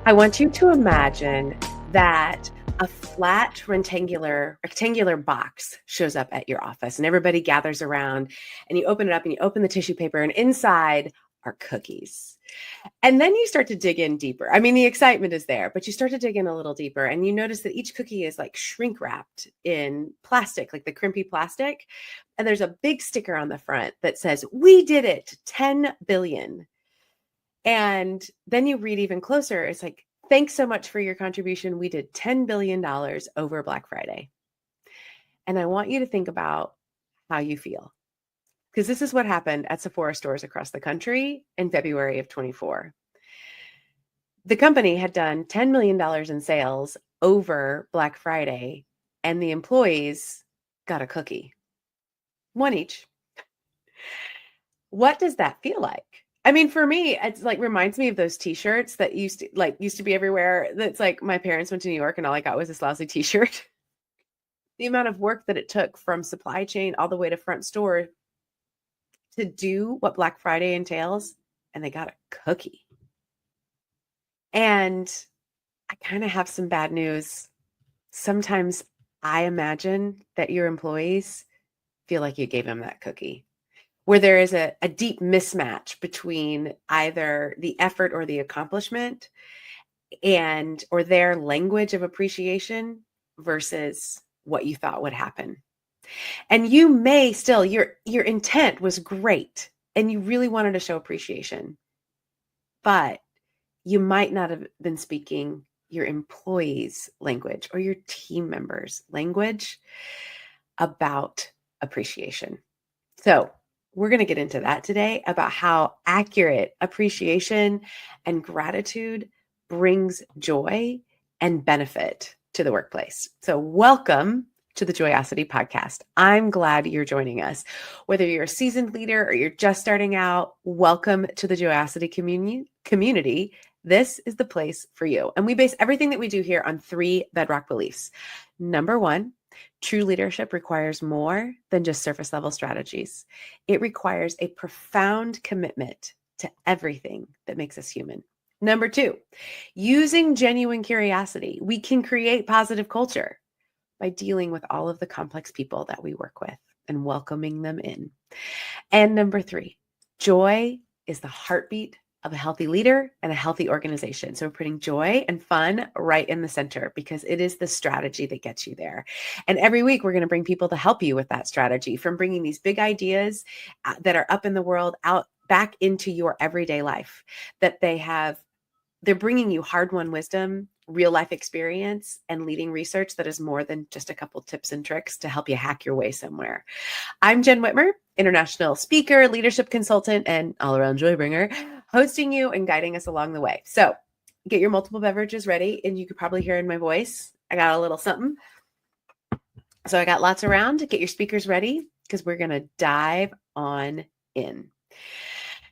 I want you to imagine that a flat rectangular box shows up at your office and everybody gathers around and you open it up and you open the tissue paper and inside are cookies. And then you start to dig in deeper. I mean, the excitement is there, but you start to dig in a little deeper and you notice that each cookie is like shrink wrapped in plastic, like the crimpy plastic. And there's a big sticker on the front that says, "We did it, 10 billion." And then you read even closer. It's like, "Thanks so much for your contribution. We did $10 billion over Black Friday." And I want you to think about how you feel, because this is what happened at Sephora stores across the country in February of 24. The company had done $10 million in sales over Black Friday, and the employees got a cookie, one each. What does that feel like? I mean, for me, it's like reminds me of those t-shirts that used to be everywhere. That's like my parents went to New York and all I got was this lousy t-shirt. The amount of work that it took from supply chain all the way to front store to do what Black Friday entails, and they got a cookie. And I kind of have some bad news. Sometimes I imagine that your employees feel like you gave them that cookie, where there is a deep mismatch between either the effort or the accomplishment or their language of appreciation versus what you thought would happen. And you may still, your intent was great and you really wanted to show appreciation, but you might not have been speaking your employees' language or your team members' language about appreciation. So we're going to get into that today, about how accurate appreciation and gratitude brings joy and benefit to the workplace. So welcome to the Joyosity Podcast. I'm glad you're joining us. Whether you're a seasoned leader or you're just starting out, welcome to the Joyosity community. This is the place for you. And we base everything that we do here on 3 bedrock beliefs. Number 1, true leadership requires more than just surface level strategies. It requires a profound commitment to everything that makes us human. Number 2, using genuine curiosity, we can create positive culture by dealing with all of the complex people that we work with and welcoming them in. And number 3, joy is the heartbeat of a healthy leader and a healthy organization. So we're putting joy and fun right in the center because it is the strategy that gets you there. And every week we're going to bring people to help you with that strategy, from bringing these big ideas that are up in the world out back into your everyday life, that they're bringing you hard-won wisdom, real life experience, and leading research that is more than just a couple tips and tricks to help you hack your way somewhere. I'm Jenn Whitmer, international speaker, leadership consultant, and all-around joy bringer, hosting you and guiding us along the way. So get your multiple beverages ready, and you could probably hear in my voice, I got a little something. So I got lots around. Get your speakers ready because we're going to dive on in.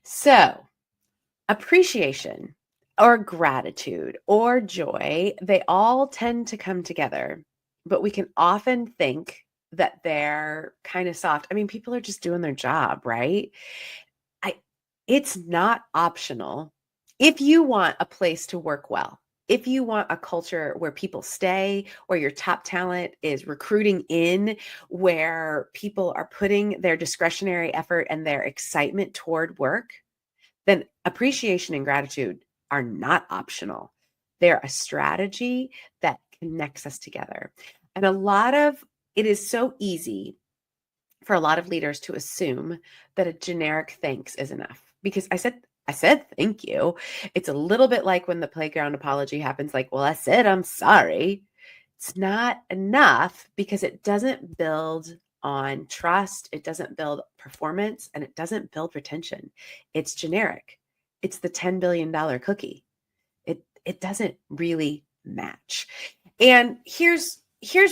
So appreciation or gratitude or joy, they all tend to come together, but we can often think that they're kind of soft. I mean, people are just doing their job, right? It's not optional. If you want a place to work well, if you want a culture where people stay, where your top talent is recruiting in, where people are putting their discretionary effort and their excitement toward work, then appreciation and gratitude are not optional. They're a strategy that connects us together. And it is so easy for a lot of leaders to assume that a generic thanks is enough. Because I said thank you. It's a little bit like when the playground apology happens, like, well, I said I'm sorry. It's not enough because it doesn't build on trust. It doesn't build performance, and it doesn't build retention. It's generic. It's the $10 billion cookie. It doesn't really match. And here's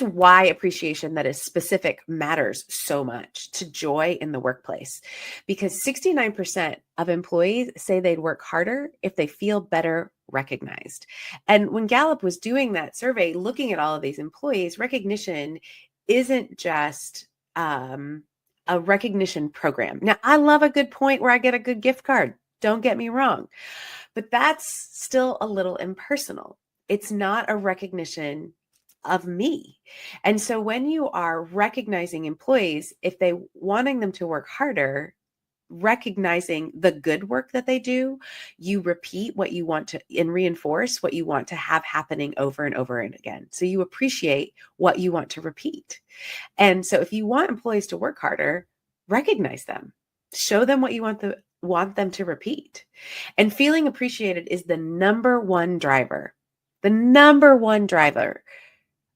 why appreciation that is specific matters so much to joy in the workplace, because 69% of employees say they'd work harder if they feel better recognized. And when Gallup was doing that survey, looking at all of these employees, recognition isn't just a recognition program. Now, I love a good point where I get a good gift card. Don't get me wrong. But that's still a little impersonal. It's not a recognition of me. And so when you are recognizing employees, if they wanting them to work harder, recognizing the good work that they do, you repeat what you want to and reinforce what you want to have happening over and over and again. So you appreciate what you want to repeat. And so if you want employees to work harder, recognize them. Show them what you want them to repeat. And feeling appreciated is the number one driver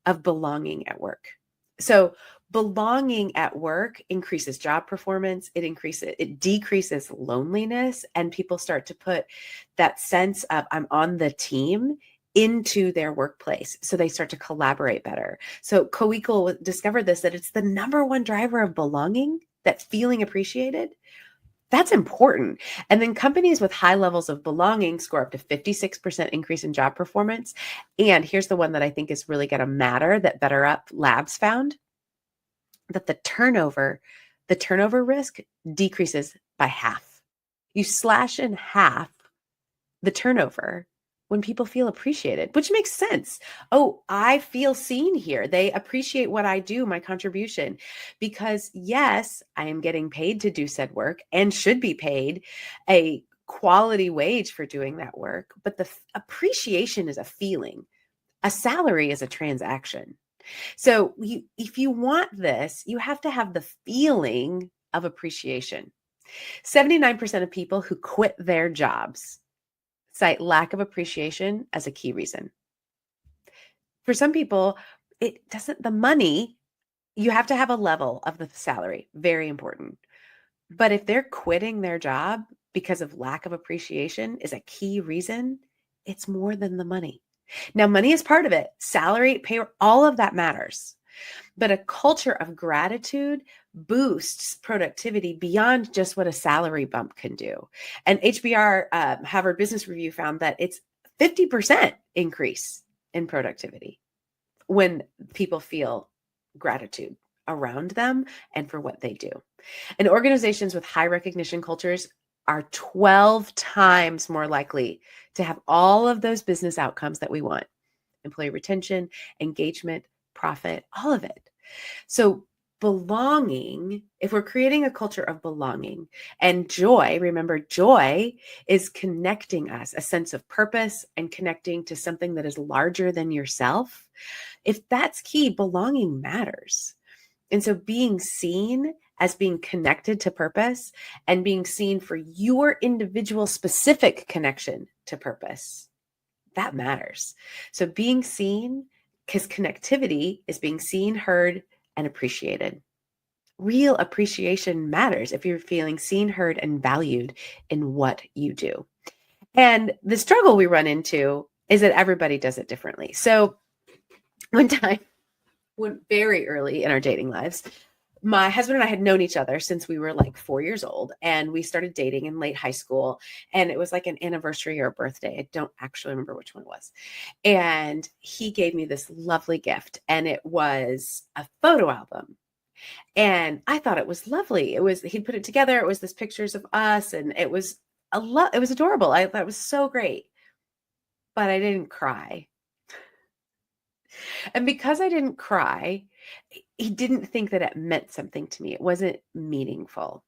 of belonging at work. So belonging at work increases job performance. It decreases loneliness, and people start to put that sense of I'm on the team into their workplace. So they start to collaborate better. So Co-Equal discovered this, that it's the number one driver of belonging, that feeling appreciated. That's important. And then companies with high levels of belonging score up to 56% increase in job performance. And here's the one that I think is really going to matter, that Better Up Labs found, that the turnover risk decreases by half. You slash in half the turnover when people feel appreciated, which makes sense. Oh, I feel seen here. They appreciate what I do, my contribution, because yes, I am getting paid to do said work and should be paid a quality wage for doing that work. But the appreciation is a feeling. A salary is a transaction. So if you want this, you have to have the feeling of appreciation. 79% of people who quit their jobs cite lack of appreciation as a key reason. For some people, the money, you have to have a level of the salary, very important. But if they're quitting their job because of lack of appreciation is a key reason, it's more than the money. Now, money is part of it. Salary, pay, all of that matters. But a culture of gratitude boosts productivity beyond just what a salary bump can do. And HBR, Harvard Business Review, found that it's 50% increase in productivity when people feel gratitude around them and for what they do. And organizations with high recognition cultures are 12 times more likely to have all of those business outcomes that we want: employee retention, engagement, profit, all of it. So belonging, if we're creating a culture of belonging and joy, remember, joy is connecting us, a sense of purpose and connecting to something that is larger than yourself. If that's key, belonging matters. And so being seen as being connected to purpose and being seen for your individual specific connection to purpose, that matters. So being seen, because connectivity is being seen, heard, and appreciated. Real appreciation matters if you're feeling seen, heard, and valued in what you do. And the struggle we run into is that everybody does it differently. So one time, very early in our dating lives, my husband and I had known each other since we were like 4 years old, and we started dating in late high school, and it was like an anniversary or a birthday. I don't actually remember which one it was. And he gave me this lovely gift, and it was a photo album. And I thought it was lovely. He'd put it together. It was this pictures of us, and it was it was adorable. I thought it was so great, but I didn't cry. And because I didn't cry, he didn't think that it meant something to me. It wasn't meaningful.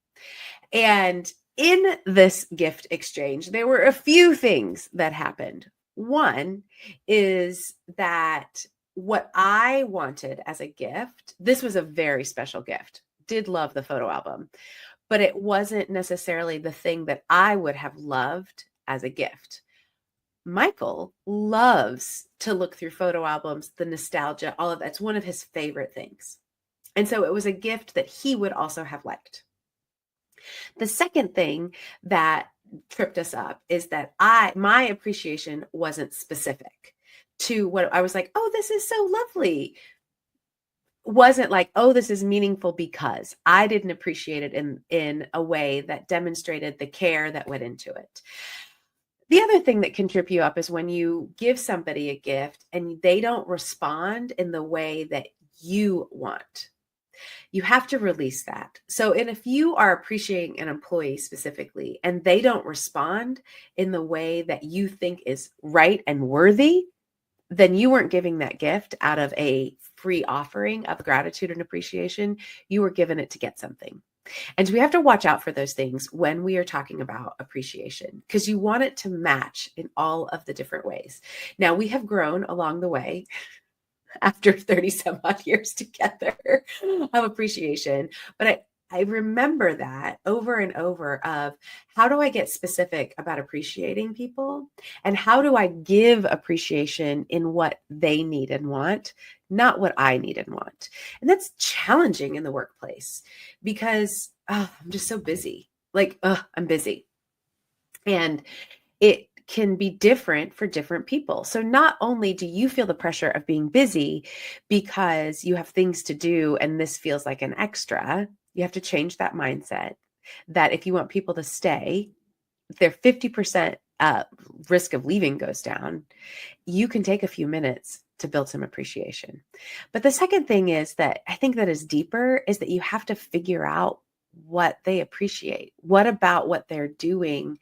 And in this gift exchange, there were a few things that happened. One is that what I wanted as a gift, this was a very special gift. Did love the photo album, but it wasn't necessarily the thing that I would have loved as a gift. Michael loves to look through photo albums, the nostalgia, all of that's one of his favorite things. And so it was a gift that he would also have liked. The second thing that tripped us up is that my appreciation wasn't specific to what I was like, oh, this is so lovely. Wasn't like, oh, this is meaningful, because I didn't appreciate it in a way that demonstrated the care that went into it. The other thing that can trip you up is when you give somebody a gift and they don't respond in the way that you want. you have to release that. So, and if you are appreciating an employee specifically and they don't respond in the way that you think is right and worthy, then you weren't giving that gift out of a free offering of gratitude and appreciation. You were given it to get something. And we have to watch out for those things when we are talking about appreciation, because you want it to match in all of the different ways. Now, we have grown along the way after 30 some odd years together of appreciation. But I remember that over and over of how do I get specific about appreciating people and how do I give appreciation in what they need and want, not what I need and want. And that's challenging in the workplace because I'm just so busy. I'm busy. And it can be different for different people. So not only do you feel the pressure of being busy because you have things to do and this feels like an extra, you have to change that mindset that if you want people to stay, their 50% risk of leaving goes down. You can take a few minutes to build some appreciation. But the second thing is that I think that is deeper is that you have to figure out what they appreciate. What about what they're doing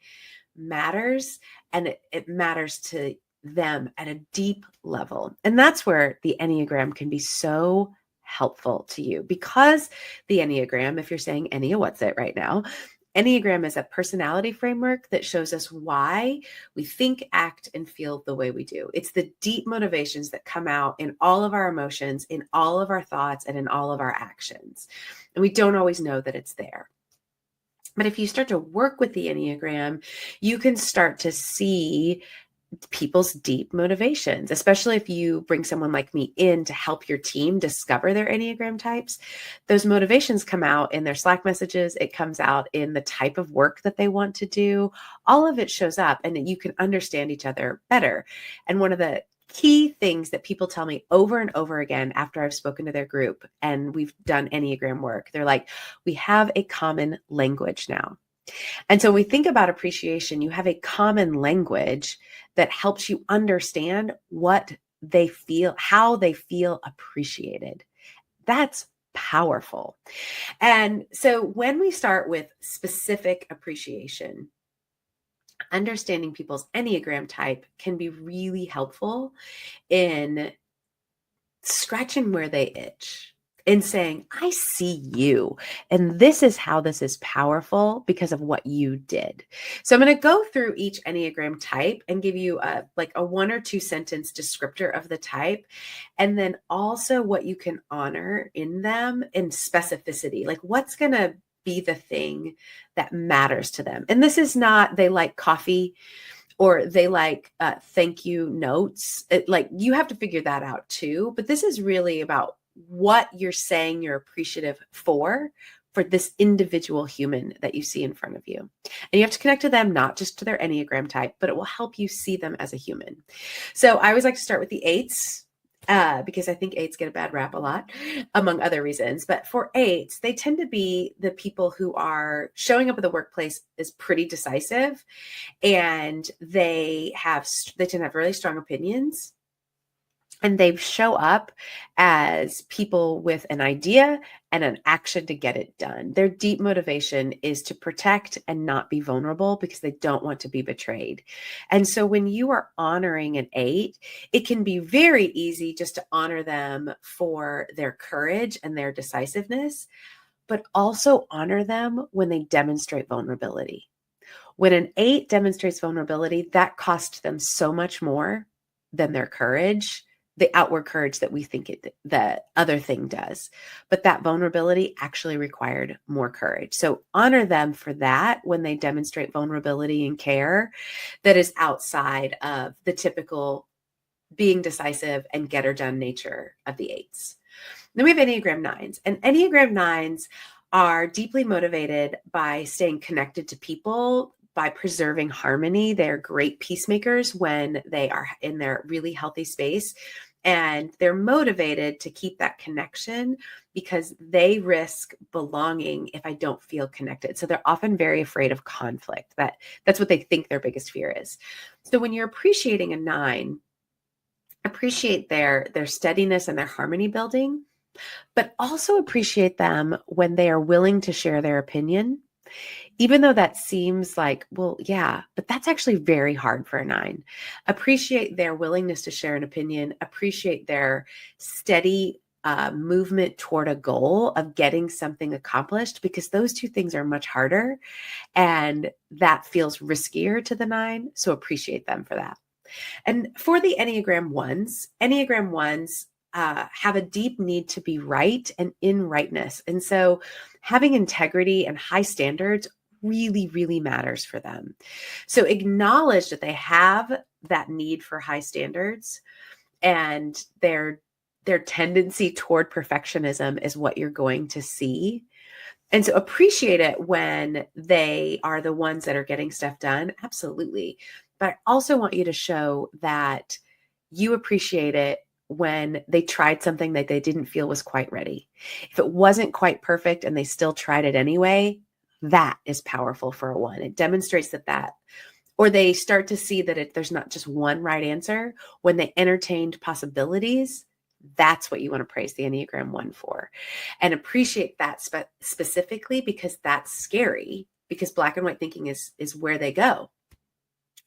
matters, and it matters to them at a deep level. And that's where the Enneagram can be so helpful to you, because the Enneagram, if you're saying Ennea, what's it right now? Enneagram is a personality framework that shows us why we think, act, and feel the way we do. It's the deep motivations that come out in all of our emotions, in all of our thoughts, and in all of our actions. And we don't always know that it's there. But if you start to work with the Enneagram, you can start to see people's deep motivations, especially if you bring someone like me in to help your team discover their Enneagram types. Those motivations come out in their Slack messages. It comes out in the type of work that they want to do. All of it shows up and you can understand each other better. And one of the key things that people tell me over and over again after I've spoken to their group and we've done Enneagram work, they're like, we have a common language now. And so when we think about appreciation, you have a common language that helps you understand what they feel, how they feel appreciated. That's powerful. And so when we start with specific appreciation, understanding people's Enneagram type can be really helpful in scratching where they itch and saying, I see you. And this is how this is powerful because of what you did. So I'm going to go through each Enneagram type and give you a 1 or 2 sentence descriptor of the type. And then also what you can honor in them in specificity, like what's going to be the thing that matters to them. And this is not, they like coffee or they like thank you notes. You have to figure that out too. But this is really about what you're saying you're appreciative for this individual human that you see in front of you. And you have to connect to them, not just to their Enneagram type, but it will help you see them as a human. So I always like to start with the 8s. Because I think 8s get a bad rap a lot, among other reasons. But for 8s, they tend to be the people who are showing up at the workplace is pretty decisive, and they tend to have really strong opinions. And they show up as people with an idea and an action to get it done. Their deep motivation is to protect and not be vulnerable because they don't want to be betrayed. And so when you are honoring an 8, it can be very easy just to honor them for their courage and their decisiveness, but also honor them when they demonstrate vulnerability. When an 8 demonstrates vulnerability, that costs them so much more than their courage, the outward courage that we think the other thing does. But that vulnerability actually required more courage. So honor them for that when they demonstrate vulnerability and care that is outside of the typical being decisive and get her done nature of the 8s. Then we have Enneagram 9s. And Enneagram 9s are deeply motivated by staying connected to people, by preserving harmony. They're great peacemakers when they are in their really healthy space. And they're motivated to keep that connection because they risk belonging if I don't feel connected. So they're often very afraid of conflict. That's what they think their biggest fear is. So when you're appreciating a 9, appreciate their steadiness and their harmony building. but also appreciate them when they are willing to share their opinion. Even though that seems like, well, yeah, but that's actually very hard for a 9. Appreciate their willingness to share an opinion, appreciate their steady movement toward a goal of getting something accomplished, because those two things are much harder and that feels riskier to the 9. So appreciate them for that. And for the Enneagram 1s have a deep need to be right and in rightness. And so having integrity and high standards really, really matters for them. So acknowledge that they have that need for high standards, and their tendency toward perfectionism is what you're going to see. And so appreciate it when they are the ones that are getting stuff done. Absolutely. But I also want you to show that you appreciate it when they tried something that they didn't feel was quite ready. If it wasn't quite perfect and they still tried it anyway, that is powerful for a 1. It demonstrates that, or they start to see that there's not just one right answer. When they entertained possibilities, that's what you want to praise the Enneagram 1 for, and appreciate that specifically, because that's scary, because black and white thinking is where they go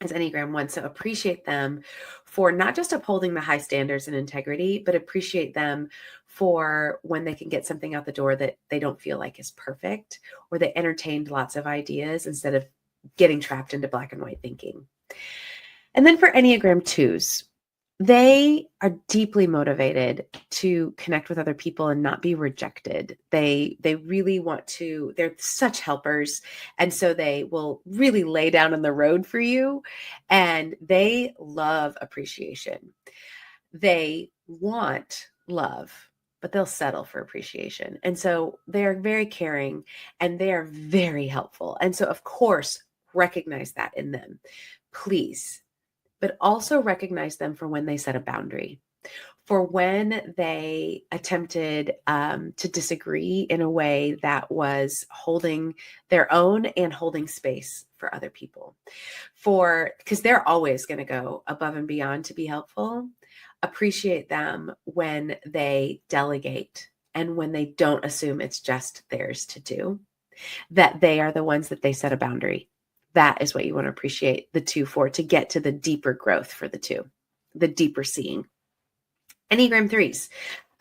as Enneagram 1. So appreciate them for not just upholding the high standards and integrity, but appreciate them for when they can get something out the door that they don't feel like is perfect, or they entertained lots of ideas instead of getting trapped into black and white thinking. And then for Enneagram 2s, they are deeply motivated to connect with other people and not be rejected. They really want to, they're such helpers. And so they will really lay down on the road for you, and they love appreciation. They want love, but they'll settle for appreciation. And so they are very caring and they are very helpful. And so, of course, recognize that in them, please. But also recognize them for when they set a boundary, for when they attempted to disagree in a way that was holding their own and holding space for other people. Because they're always going to go above and beyond to be helpful. Appreciate them when they delegate and when they don't assume it's just theirs to do, that they are the ones that they set a boundary. That is what you want to appreciate the 2 for, to get to the deeper growth for the 2, the deeper seeing. Enneagram 3s.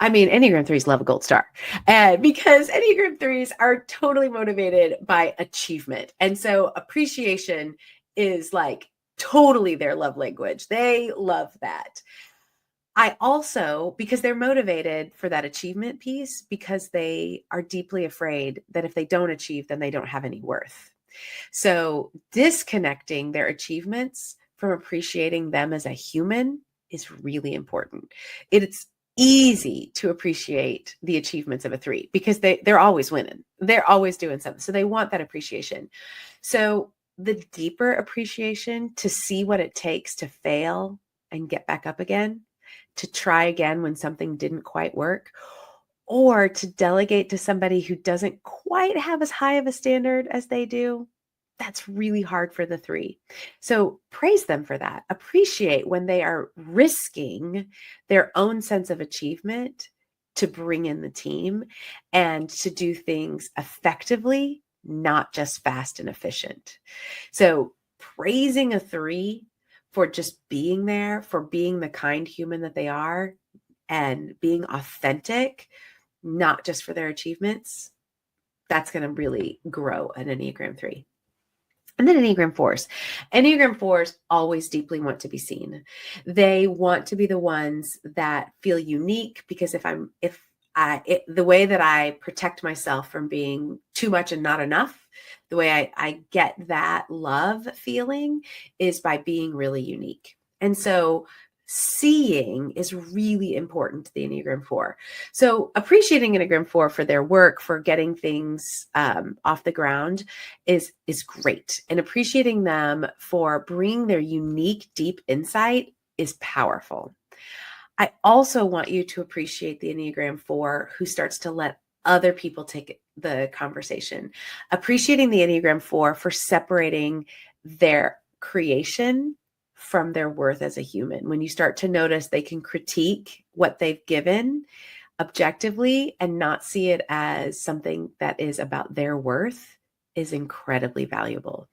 Enneagram 3s love a gold star, because Enneagram 3s are totally motivated by achievement. And so appreciation is like totally their love language. They love that. I also, because they're motivated for that achievement piece, because they are deeply afraid that if they don't achieve, then they don't have any worth. So disconnecting their achievements from appreciating them as a human is really important. It's easy to appreciate the achievements of a 3 because they're always winning. They're always doing something. So they want that appreciation. So the deeper appreciation, to see what it takes to fail and get back up again, to try again when something didn't quite work, or to delegate to somebody who doesn't quite have as high of a standard as they do, that's really hard for the 3. So praise them for that. Appreciate when they are risking their own sense of achievement to bring in the team and to do things effectively, not just fast and efficient. So praising a 3 for just being there, for being the kind human that they are and being authentic, not just for their achievements, that's going to really grow an Enneagram 3. And then Enneagram 4s. Enneagram 4s always deeply want to be seen. They want to be the ones that feel unique, because the way that I protect myself from being too much and not enough, the way I get that love feeling is by being really unique. And so seeing is really important to the Enneagram 4. So appreciating Enneagram 4 for their work, for getting things off the ground is great. And appreciating them for bringing their unique, deep insight is powerful. I also want you to appreciate the Enneagram 4 who starts to let other people take the conversation. Appreciating the Enneagram 4 for separating their creation from their worth as a human. When you start to notice they can critique what they've given, objectively and not see it as something that is about their worth is incredibly valuable.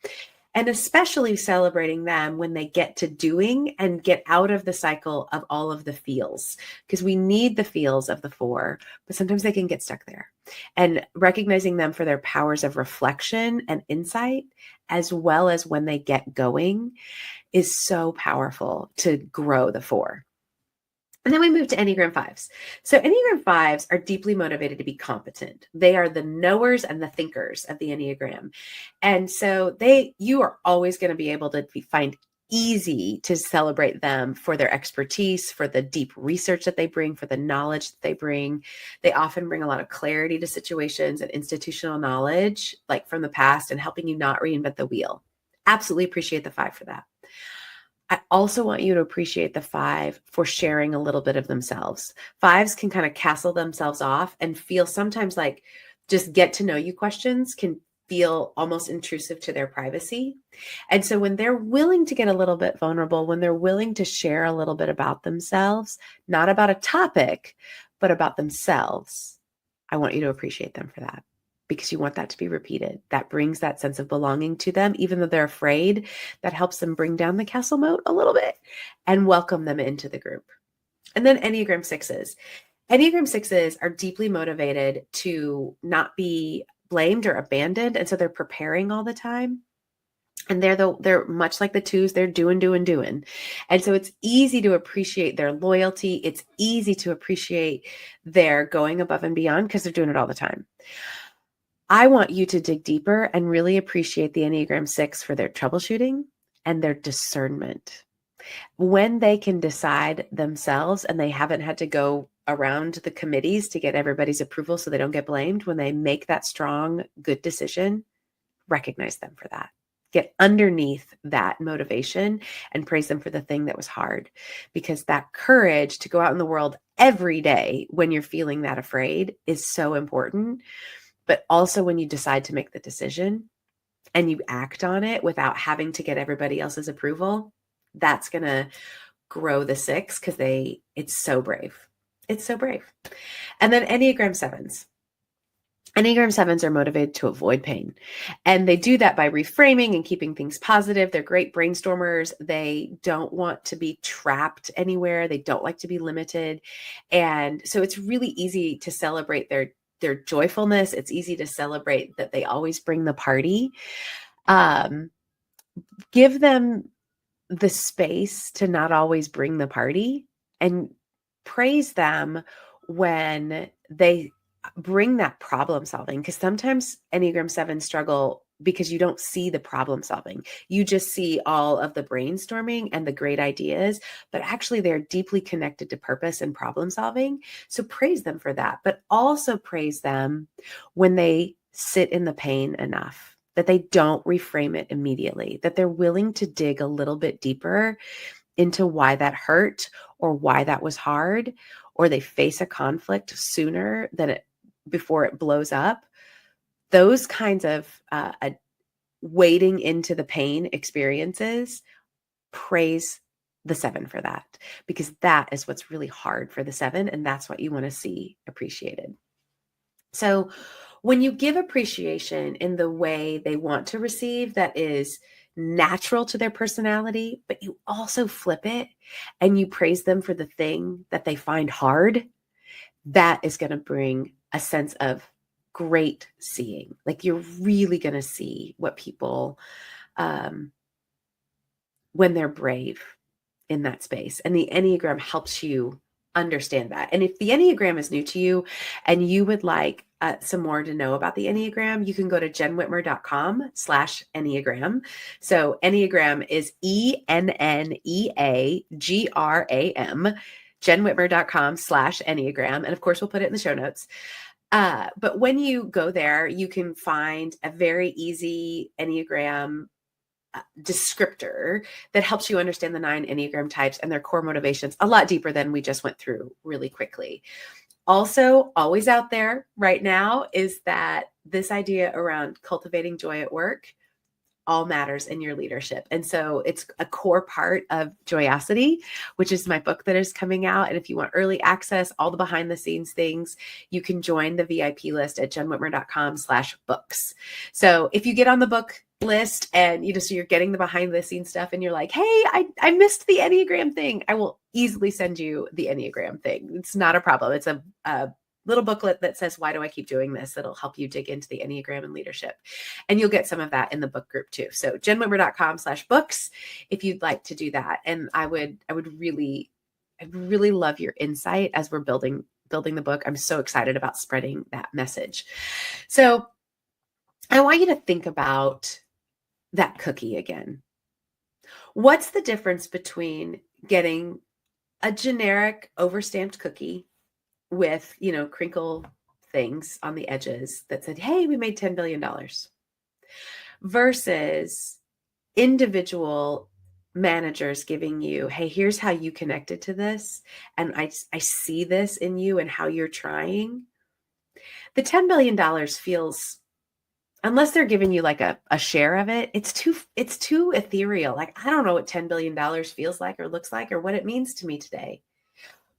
And especially celebrating them when they get to doing and get out of the cycle of all of the feels, because we need the feels of the 4, but sometimes they can get stuck there. And recognizing them for their powers of reflection and insight, as well as when they get going, is so powerful to grow the 4. And then we move to Enneagram 5s. So Enneagram 5s are deeply motivated to be competent. They are the knowers and the thinkers of the Enneagram. And so you are always going to be able to find easy to celebrate them for their expertise, for the deep research that they bring, for the knowledge that they bring. They often bring a lot of clarity to situations and institutional knowledge, like from the past, and helping you not reinvent the wheel. Absolutely appreciate the 5 for that. I also want you to appreciate the 5 for sharing a little bit of themselves. 5s can kind of castle themselves off and feel sometimes like just get to know you questions can feel almost intrusive to their privacy. And so when they're willing to get a little bit vulnerable, when they're willing to share a little bit about themselves, not about a topic, but about themselves, I want you to appreciate them for that, because you want that to be repeated. That brings that sense of belonging to them, even though they're afraid. That helps them bring down the castle moat a little bit and welcome them into the group. And then Enneagram 6s. Enneagram 6s are deeply motivated to not be blamed or abandoned. And so they're preparing all the time. And they're much like the 2s, they're doing. And so it's easy to appreciate their loyalty. It's easy to appreciate their going above and beyond because they're doing it all the time. I want you to dig deeper and really appreciate the Enneagram 6 for their troubleshooting and their discernment. When they can decide themselves and they haven't had to go around the committees to get everybody's approval so they don't get blamed, when they make that strong, good decision, recognize them for that. Get underneath that motivation and praise them for the thing that was hard, because that courage to go out in the world every day when you're feeling that afraid is so important. But also when you decide to make the decision and you act on it without having to get everybody else's approval, that's going to grow the 6 because it's so brave. It's so brave. And then Enneagram 7s. Enneagram 7s are motivated to avoid pain. And they do that by reframing and keeping things positive. They're great brainstormers. They don't want to be trapped anywhere. They don't like to be limited. And so it's really easy to celebrate their joyfulness. It's easy to celebrate that they always bring the party. Give them the space to not always bring the party, and praise them when they bring that problem solving. Because sometimes Enneagram 7 struggle because you don't see the problem solving. You just see all of the brainstorming and the great ideas, but actually they're deeply connected to purpose and problem solving. So praise them for that, but also praise them when they sit in the pain enough, that they don't reframe it immediately, that they're willing to dig a little bit deeper into why that hurt or why that was hard, or they face a conflict sooner than before it blows up. Those kinds of wading into the pain experiences, praise the 7 for that, because that is what's really hard for the 7, and that's what you want to see appreciated. So when you give appreciation in the way they want to receive, that is natural to their personality, but you also flip it and you praise them for the thing that they find hard, that is going to bring a sense of great seeing. Like you're really going to see what people, when they're brave in that space. And the Enneagram helps you understand that. And if the Enneagram is new to you and you would like some more to know about the Enneagram, you can go to jennwhitmer.com/Enneagram. So Enneagram is ENNEAGRAM, jennwhitmer.com/Enneagram. And of course, we'll put it in the show notes. But when you go there, you can find a very easy Enneagram descriptor that helps you understand the 9 Enneagram types and their core motivations a lot deeper than we just went through really quickly. Also, always out there right now is that this idea around cultivating joy at work. all matters in your leadership. And so it's a core part of Joyosity, which is my book that is coming out. And if you want early access, all the behind the scenes things, you can join the VIP list at jennwhitmer.com/books. So if you get on the book list and so you're getting the behind the scenes stuff and you're like, hey, I missed the Enneagram thing, I will easily send you the Enneagram thing. It's not a problem. It's a little booklet that says, why do I keep doing this? That'll help you dig into the Enneagram and leadership. And you'll get some of that in the book group too. So jennwhitmer.com/books if you'd like to do that. And I'd really love your insight as we're building the book. I'm so excited about spreading that message. So I want you to think about that cookie again. What's the difference between getting a generic overstamped cookie with, crinkle things on the edges that said, hey, we made $10 billion versus individual managers giving you, hey, here's how you connected to this. And I see this in you and how you're trying. The $10 billion feels, unless they're giving you like a share of it, it's too ethereal. Like, I don't know what $10 billion feels like or looks like or what it means to me today.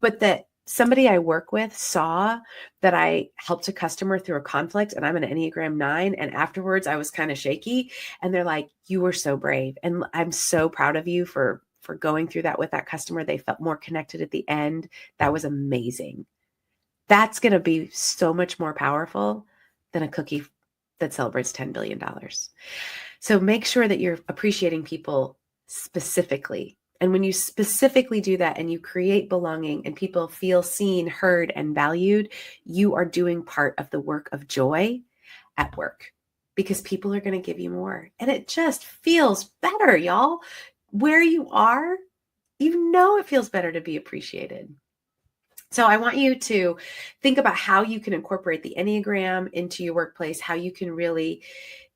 But that somebody I work with saw that I helped a customer through a conflict, and I'm an Enneagram 9. And afterwards I was kind of shaky, and they're like, you were so brave. And I'm so proud of you for going through that with that customer. They felt more connected at the end. That was amazing. That's going to be so much more powerful than a cookie that celebrates $10 billion. So make sure that you're appreciating people specifically. And when you specifically do that and you create belonging and people feel seen, heard, and valued, you are doing part of the work of joy at work, because people are going to give you more. And it just feels better, y'all. Where you are, it feels better to be appreciated. So I want you to think about how you can incorporate the Enneagram into your workplace, how you can really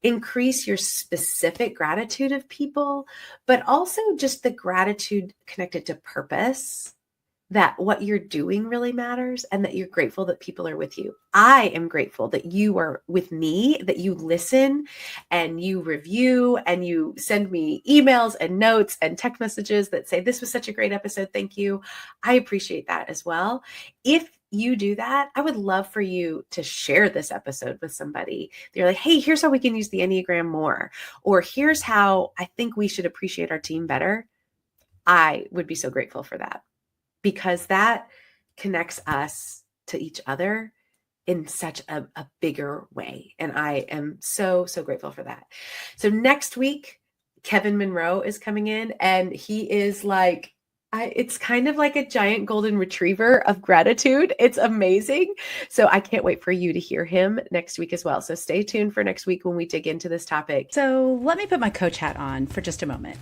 increase your specific gratitude of people, but also just the gratitude connected to purpose, that what you're doing really matters and that you're grateful that people are with you. I am grateful that you are with me, that you listen and you review and you send me emails and notes and text messages that say, this was such a great episode. Thank you. I appreciate that as well. If you do that, I would love for you to share this episode with somebody. They're like, hey, here's how we can use the Enneagram more, or here's how I think we should appreciate our team better. I would be so grateful for that, because that connects us to each other in such a bigger way. And I am so, so grateful for that. So next week, Kevin Monroe is coming in, and he is like, it's kind of like a giant golden retriever of gratitude. It's amazing. So I can't wait for you to hear him next week as well. So stay tuned for next week when we dig into this topic. So let me put my coach hat on for just a moment.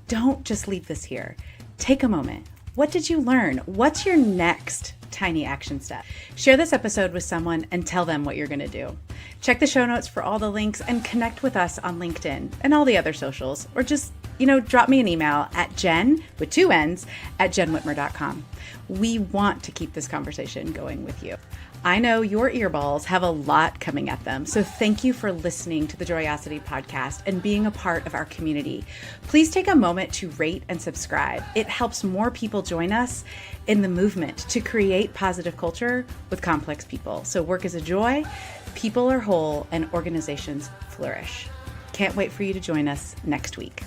Don't just leave this here. Take a moment. What did you learn? What's your next tiny action step? Share this episode with someone and tell them what you're going to do. Check the show notes for all the links and connect with us on LinkedIn and all the other socials, or just, drop me an email at Jenn with 2 N's at jennwhitmer.com. We want to keep this conversation going with you. I know your earballs have a lot coming at them, so thank you for listening to the Joyosity Podcast and being a part of our community. Please take a moment to rate and subscribe. It helps more people join us in the movement to create positive culture with complex people. So work is a joy, people are whole, and organizations flourish. Can't wait for you to join us next week.